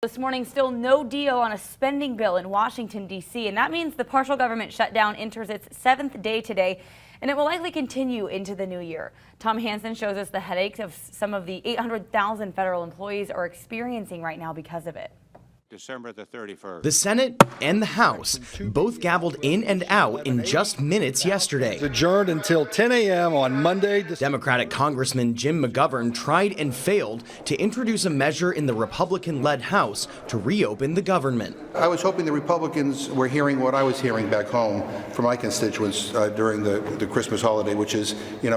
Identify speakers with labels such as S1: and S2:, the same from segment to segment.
S1: This morning, still no deal on a spending bill in Washington, D.C., and that means the partial government shutdown enters its 7th day today, and it will likely continue into the new year. Tom Hansen shows us the headaches of some of the 800,000 federal employees are experiencing right now because of it.
S2: December the 31st.
S3: The Senate and the House both gavelled in and out in just minutes yesterday.
S4: It's adjourned until 10 a.m. on Monday.
S3: Democratic Congressman Jim McGovern tried and failed to introduce a measure in the Republican-led House to reopen the government.
S5: I was hoping the Republicans were hearing what I was hearing back home from my constituents during the Christmas holiday, which is, you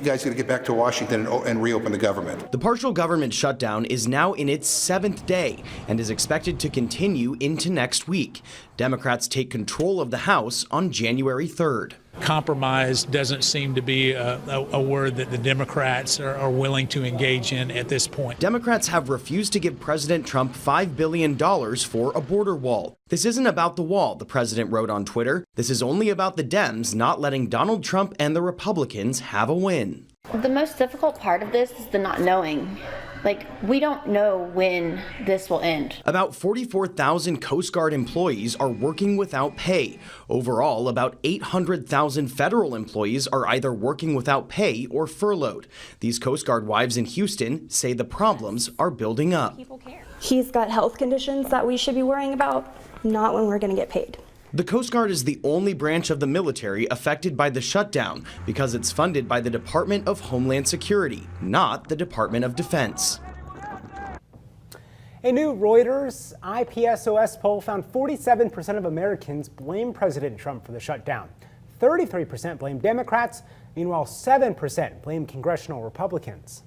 S5: guys got to get back to Washington and reopen the government.
S3: The partial government shutdown is now in its 7th day and is expected to continue into next week. Democrats take control of the House on January 3rd.
S6: Compromise doesn't seem to be a word that the Democrats are willing to engage in at this point.
S3: Democrats have refused to give President Trump $5 billion for a border wall. This isn't about the wall, the president wrote on Twitter. This is only about the Dems not letting Donald Trump and the Republicans have a win.
S7: The most difficult part of this is the not knowing. We don't know when this will end.
S3: About 44,000 Coast Guard employees are working without pay. Overall, about 800,000 federal employees are either working without pay or furloughed. These Coast Guard wives in Houston say the problems are building up.
S8: He's got health conditions that we should be worrying about, not when we're going to get paid.
S3: The Coast Guard is the only branch of the military affected by the shutdown because it's funded by the Department of Homeland Security, not the Department of Defense.
S9: A new Reuters IPSOS poll found 47% of Americans blame President Trump for the shutdown. 33% blame Democrats. Meanwhile, 7% blame congressional Republicans.